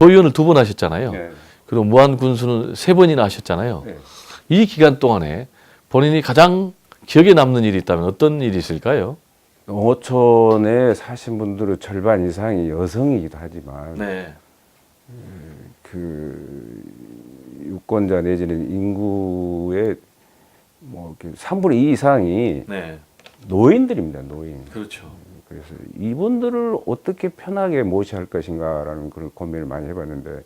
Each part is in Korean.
도의원을 2번 하셨잖아요. 네. 그리고 무한군수는 3번이나 하셨잖아요. 네. 이 기간 동안에 본인이 가장 기억에 남는 일이 있다면 어떤 일이 있을까요? 농어촌에 사신 분들의 절반 이상이 여성이기도 하지만 네. 그 유권자 내지는 인구의 뭐 3분의 2 이상이 네. 노인들입니다. 노인. 그렇죠. 그래서 이분들을 어떻게 편하게 모셔야 할 것인가라는 그런 고민을 많이 해봤는데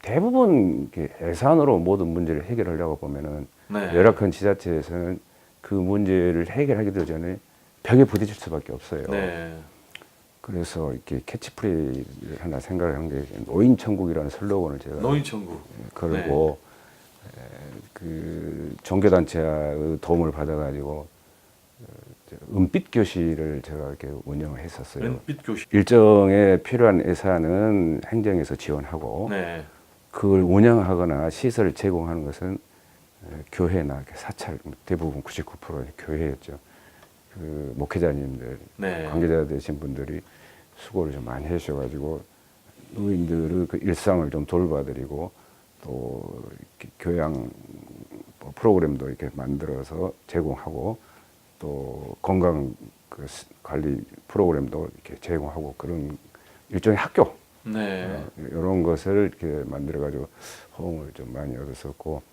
대부분 이렇게 예산으로 모든 문제를 해결하려고 보면은 네. 열악한 지자체에서는 그 문제를 해결하기도 전에 벽에 부딪힐 수밖에 없어요. 네. 그래서 이렇게 캐치프레이를 하나 생각을 한 게 노인 천국이라는 슬로건을 제가 노인천국. 걸고 그 종교단체의 도움을 받아가지고 은빛 교실을 제가 이렇게 운영을 했었어요. 은빛 교실. 일정에 필요한 예산은 행정에서 지원하고 네. 그걸 운영하거나 시설을 제공하는 것은 교회나 사찰 대부분 99%는 교회였죠. 그 목회자님들, 네. 관계자 되신 분들이 수고를 좀 많이 해주셔가지고 노인들의 그 일상을 좀 돌봐드리고 또 이렇게 교양 프로그램도 이렇게 만들어서 제공하고 또 건강 그 관리 프로그램도 이렇게 제공하고 그런 일종의 학교 네. 이런 것을 이렇게 만들어가지고 호응을 좀 많이 얻었었고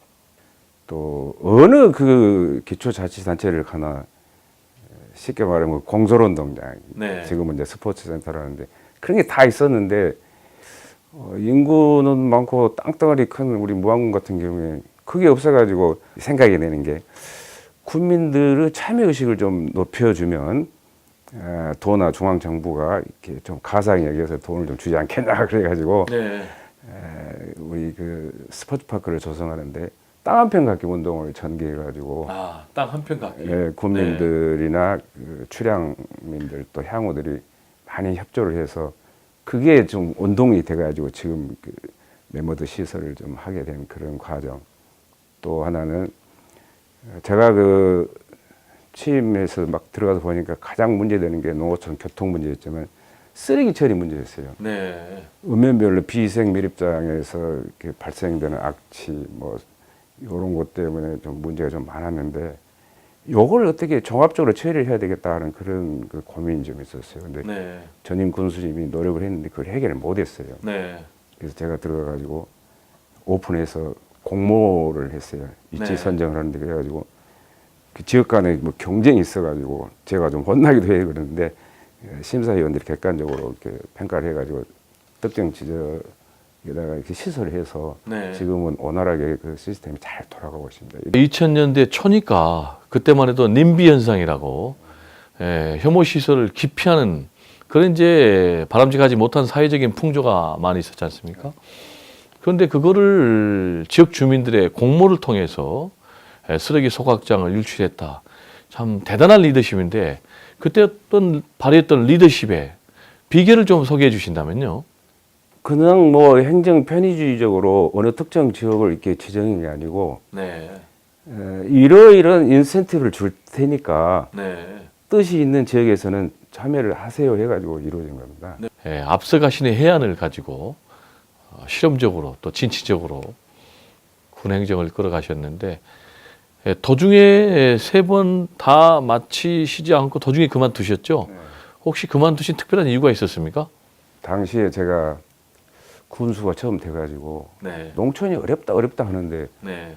또 어느 그 기초자치단체를 가나 쉽게 말하면 공설운동장 네. 지금은 이제 스포츠센터라는데 그런 게 다 있었는데 인구는 많고 땅덩어리 큰 우리 무안군 같은 경우에 그게 없어가지고 생각이 되는 게 국민들의 참여의식을 좀 높여주면 도나 중앙정부가 이렇게 좀 가상에 여기서 돈을 좀 주지 않겠나 그래가지고 네. 우리 그 스포츠파크를 조성하는데 땅 한 편 갖기 운동을 전개해가지고 아, 땅 한 편 갖기. 국민들이나 그 출향민들 또 향후들이 많이 협조를 해서 그게 좀 운동이 돼가지고 지금 그 메모드 시설을 좀 하게 된 그런 과정. 또 하나는 제가 그 취임해서 막 들어가서 보니까 가장 문제되는 게 농어촌 교통 문제였지만 쓰레기 처리 문제였어요. 네. 읍면별로 비위생 밀입장에서 이렇게 발생되는 악취 뭐 이런 것 때문에 좀 문제가 좀 많았는데 요걸 어떻게 종합적으로 처리를 해야 되겠다는 그런 그 고민이 좀 있었어요. 근데 네. 전임 군수님이 노력을 했는데 그걸 해결을 못했어요. 네. 그래서 제가 들어가가지고 오픈해서 공모를 했어요. 입지 네. 선정을 하는데 그래가지고 그 지역 간에 뭐 경쟁이 있어가지고 제가 좀 혼나기도 해요. 그러는데 심사위원들이 객관적으로 이렇게 평가를 해가지고 특정 지역에다가 이렇게 시설을 해서 네. 지금은 원활하게 그 시스템이 잘 돌아가고 있습니다. 2000년대 초니까 그때만 해도 님비 현상이라고 혐오 시설을 기피하는 그런 이제 바람직하지 못한 사회적인 풍조가 많이 있었지 않습니까? 그런데 그거를 지역 주민들의 공모를 통해서 쓰레기 소각장을 유출했다. 참 대단한 리더십인데 그때 발휘했던 리더십의 비결을 좀 소개해 주신다면요. 그냥 뭐 행정 편의주의적으로 어느 특정 지역을 이렇게 지정한 게 아니고 네. 이러이러한 인센티브를 줄 테니까 네. 뜻이 있는 지역에서는 참여를 하세요 해가지고 이루어진 겁니다. 네. 앞서가시는 해안을 가지고 실험적으로 또 진취적으로 군 행정을 끌어가셨는데 도중에 3번 다 마치시지 않고 도중에 그만두셨죠? 네. 혹시 그만두신 특별한 이유가 있었습니까? 당시에 제가 군수가 처음 돼가지고 네. 농촌이 어렵다 하는데 네.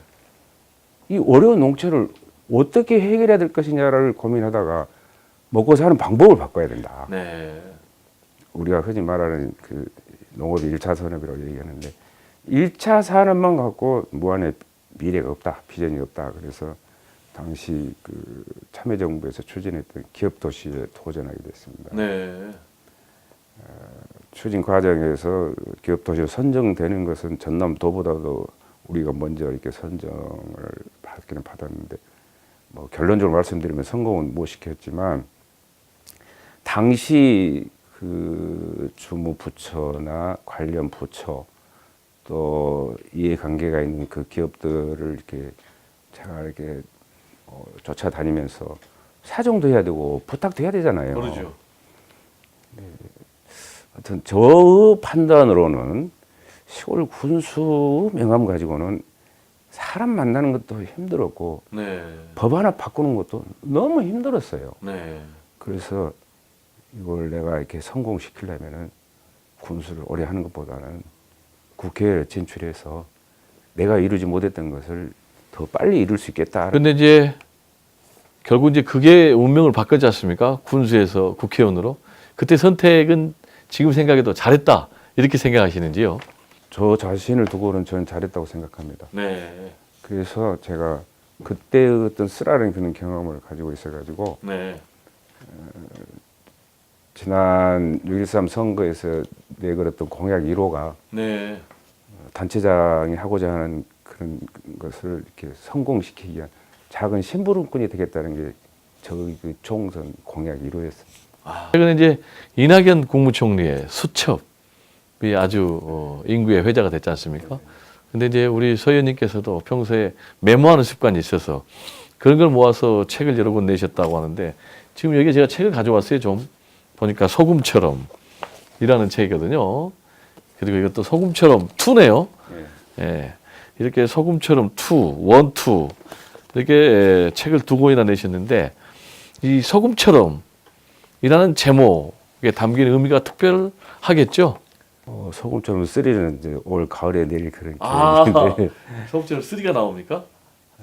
이 어려운 농촌을 어떻게 해결해야 될 것이냐를 고민하다가 먹고 사는 방법을 바꿔야 된다. 네. 우리가 흔히 말하는 그 농업이 1차 산업이라고 얘기하는데 1차 산업만 갖고 무한의 미래가 없다, 비전이 없다. 그래서 당시 그 참여정부에서 추진했던 기업도시에 도전하게 됐습니다. 네. 추진 과정에서 기업도시로 선정되는 것은 전남도보다도 우리가 먼저 이렇게 선정을 받기는 받았는데 뭐 결론적으로 말씀드리면 성공은 못 시켰지만 당시 그 주무부처나 관련 부처 또 이해관계가 있는 그 기업들을 이렇게 제가 이렇게 쫓아다니면서 사정도 해야 되고 부탁도 해야 되잖아요. 그렇죠. 하여튼 저 판단으로는 시골 군수 명함 가지고는 사람 만나는 것도 힘들었고 네. 법 하나 바꾸는 것도 너무 힘들었어요. 네. 그래서 이걸 내가 이렇게 성공시키려면은 군수를 오래 하는 것보다는 국회에 진출해서 내가 이루지 못했던 것을 더 빨리 이룰 수 있겠다. 근데 이제 결국 이제 그게 운명을 바꿨지 않습니까? 군수에서 국회의원으로. 그때 선택은 지금 생각해도 잘했다. 이렇게 생각하시는지요? 저 자신을 두고는 저는 잘했다고 생각합니다. 네. 그래서 제가 그때 어떤 쓰라린 그런 경험을 가지고 있어가지고 네. 지난 6.13 선거에서 내걸었던 공약 1호가 네. 단체장이 하고자 하는 그런 것을 이렇게 성공시키기 위한 작은 심부름꾼이 되겠다는 게 저희 그 총선 공약 1호였습니다. 최근에 이제 이낙연 국무총리의 수첩이 아주 인구의 회자가 됐지 않습니까? 근데 이제 우리 서 의원님께서도 평소에 메모하는 습관이 있어서 그런 걸 모아서 책을 여러 권 내셨다고 하는데 지금 여기 제가 책을 가져왔어요. 좀 보니까 소금처럼 이라는 책이거든요. 그리고 이것도 소금처럼 2네요. 예. 이렇게 소금처럼 1, 2 이렇게 책을 2권이나 내셨는데 이 소금처럼 이라는 제목에 담긴 의미가 특별하겠죠? 소금처럼 쓰리는 이제 올 가을에 내릴 그런 아, 계획인데 소금처럼 3가 나옵니까?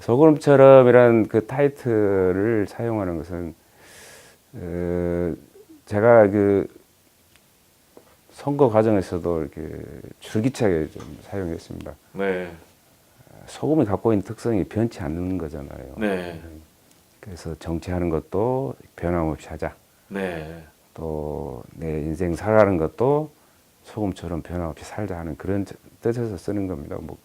소금처럼이라는 그 타이틀을 사용하는 것은 제가 그 선거 과정에서도 이렇게 줄기차게 좀 사용했습니다. 네. 소금이 갖고 있는 특성이 변치 않는 거잖아요. 네. 그래서 정치하는 것도 변함없이 하자. 네. 또 내 인생 살아가는 것도 소금처럼 변함없이 살자 하는 그런 뜻에서 쓰는 겁니다. 뭐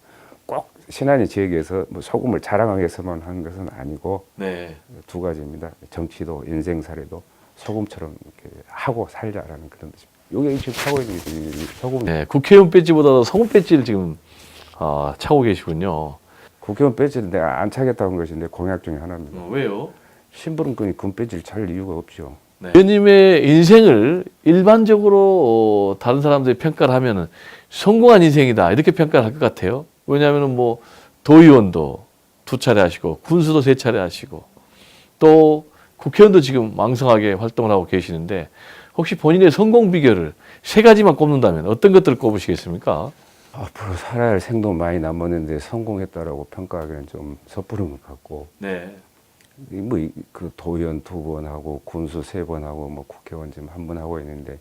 꼭 신한이 지역에서 뭐 소금을 자랑하기 위해서만 하는 것은 아니고 네. 2가지입니다. 정치도 인생살이도 소금처럼 이렇게 하고 살자라는 그런 뜻입니다. 이게 지금 하고 있는 이 소금. 네. 국회의원 배지보다도 소금 배지를 지금 차고 계시군요. 국회의원 배지를 내가 안 차겠다고 한 것이 내 공약 중에 하나입니다. 왜요? 심부름꾼이 군 배지를 찰 이유가 없죠. 네. 의원님의 인생을 일반적으로 다른 사람들이 평가를 하면은 성공한 인생이다 이렇게 평가를 할 것 같아요. 왜냐하면은 뭐 도의원도 2차례 하시고 군수도 3차례 하시고 또 국회의원도 지금 왕성하게 활동을 하고 계시는데 혹시 본인의 성공 비결을 3가지만 꼽는다면 어떤 것들을 꼽으시겠습니까? 앞으로 살아야 할 생도 많이 남았는데 성공했다라고 평가하기는 좀 섣부른 것 같고, 네. 그 도의원 2번 하고 군수 3번 하고 뭐 국회의원 지금 1번 하고 있는데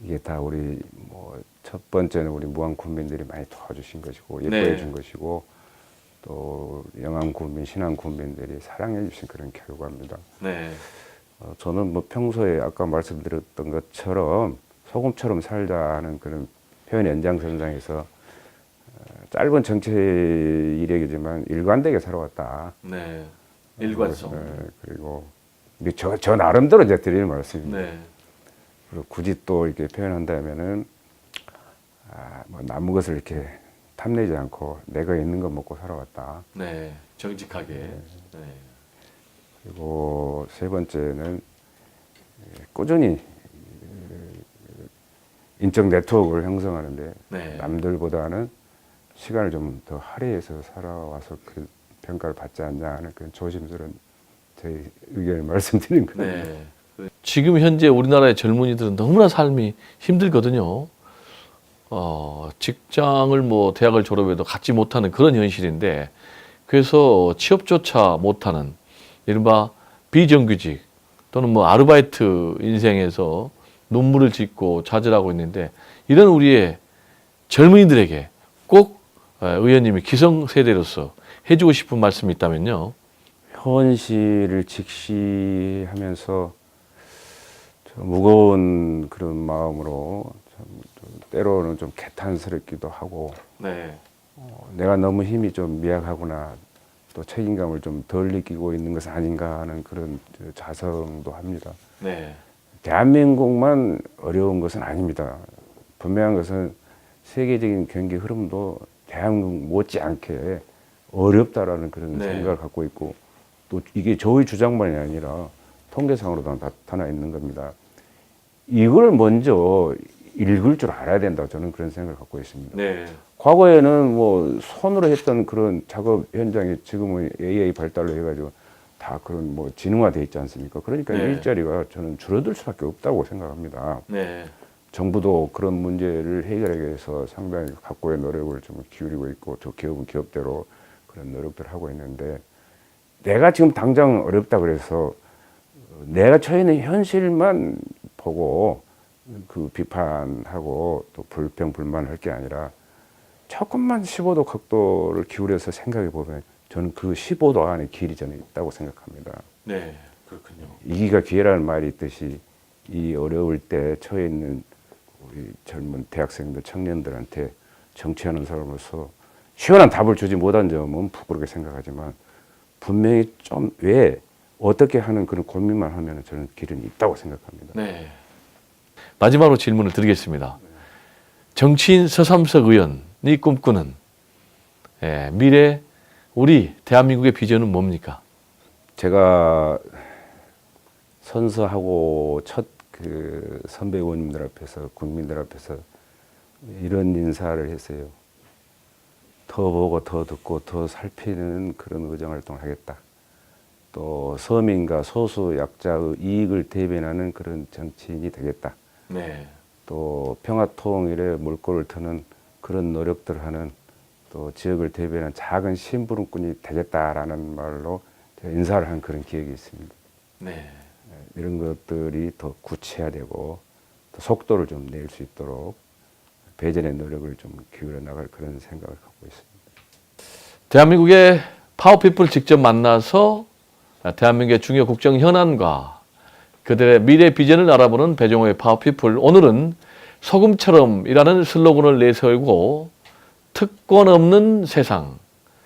이게 다 우리 뭐 첫 번째는 우리 무안 군민들이 많이 도와주신 것이고 예뻐해 준 것이고 또 영암 군민, 신안 군민들이 사랑해 주신 그런 결과입니다. 네. 저는 뭐 평소에 아까 말씀드렸던 것처럼 소금처럼 살자 하는 그런 표현 연장선상에서 짧은 정치 이력이지만 일관되게 살아왔다. 네. 일관성. 그리고 저 나름대로 이제 드리는 말씀입니다. 네. 그리고 굳이 또 이렇게 표현한다면은 뭐 남은 것을 이렇게 탐내지 않고 내가 있는 거 먹고 살아왔다. 네. 정직하게. 네. 그리고 3번째는 꾸준히 인적 네트워크를 형성하는데 네. 남들보다는 시간을 좀 더 할애해서 살아와서 그 평가를 받지 않냐 하는 그런 조심스러운 제 의견을 말씀드린 거예요. 네. 지금 현재 우리나라의 젊은이들은 너무나 삶이 힘들거든요. 직장을 뭐 대학을 졸업해도 갖지 못하는 그런 현실인데 그래서 취업조차 못하는 이른바 비정규직 또는 뭐 아르바이트 인생에서 눈물을 짓고 좌절하고 있는데 이런 우리의 젊은이들에게 꼭 의원님이 기성세대로서 해주고 싶은 말씀이 있다면요. 현실을 직시하면서 좀 무거운 그런 마음으로 참 때로는 좀 개탄스럽기도 하고 네. 내가 너무 힘이 좀 미약하구나 또 책임감을 좀 덜 느끼고 있는 것은 아닌가 하는 그런 자성도 합니다. 네. 대한민국만 어려운 것은 아닙니다. 분명한 것은 세계적인 경기 흐름도 대한민국 못지않게 어렵다라는 그런 네. 생각을 갖고 있고 또 이게 저의 주장만이 아니라 통계상으로도 나타나 있는 겁니다. 이걸 먼저 읽을 줄 알아야 된다고 저는 그런 생각을 갖고 있습니다. 네. 과거에는 뭐 손으로 했던 그런 작업 현장이 지금은 AI 발달로 해가지고 다 그런 뭐 지능화돼 있지 않습니까? 그러니까 네. 일자리가 저는 줄어들 수밖에 없다고 생각합니다. 네. 정부도 그런 문제를 해결하기 위해서 상당히 각고의 노력을 좀 기울이고 있고 또 기업은 기업대로 그런 노력들을 하고 있는데 내가 지금 당장 어렵다 그래서 내가 처해 있는 현실만 보고 그 비판하고 또 불평 불만할 게 아니라 조금만 15도 각도를 기울여서 생각해 보면 저는 그 15도 안에 길이 저는 있다고 생각합니다. 네. 그렇군요. 이기가 기회라는 말이 있듯이 이 어려울 때 처해 있는 우리 젊은 대학생들, 청년들한테 정치하는 사람으로서 시원한 답을 주지 못한 점은 부끄럽게 생각하지만 분명히 좀 왜 어떻게 하는 그런 고민만 하면 저는 길은 있다고 생각합니다. 네. 마지막으로 질문을 드리겠습니다. 정치인 서삼석 의원이 꿈꾸는 미래 우리 대한민국의 비전은 뭡니까? 제가 선서하고 첫 그 선배 의원님들 앞에서 국민들 앞에서 이런 인사를 했어요. 더 보고 더 듣고 더 살피는 그런 의정 활동을 하겠다. 또 서민과 소수 약자의 이익을 대변하는 그런 정치인이 되겠다. 네. 또 평화 통일에 물꼬를 트는 그런 노력들을 하는 또 지역을 대변하는 작은 심부름꾼이 되겠다라는 말로 제가 인사를 한 그런 기억이 있습니다. 네. 이런 것들이 더 구체화되고 또 속도를 좀 낼 수 있도록 배전의 노력을 좀 기울여 나갈 그런 생각을 갖고 있습니다. 대한민국의 파워피플 직접 만나서 대한민국의 중요 국정 현안과 그들의 미래 비전을 알아보는 배종호의 파워피플. 오늘은 소금처럼이라는 슬로건을 내세우고 특권 없는 세상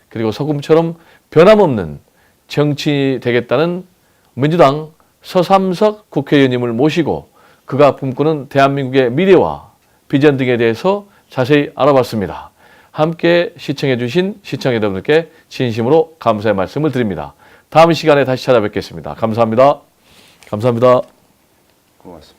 그리고 소금처럼 변함없는 정치 되겠다는 민주당 서삼석 국회의원님을 모시고 그가 꿈꾸는 대한민국의 미래와 비전 등에 대해서 자세히 알아봤습니다. 함께 시청해 주신 시청자 여러분께 진심으로 감사의 말씀을 드립니다. 다음 시간에 다시 찾아뵙겠습니다. 감사합니다. 감사합니다. 고맙습니다.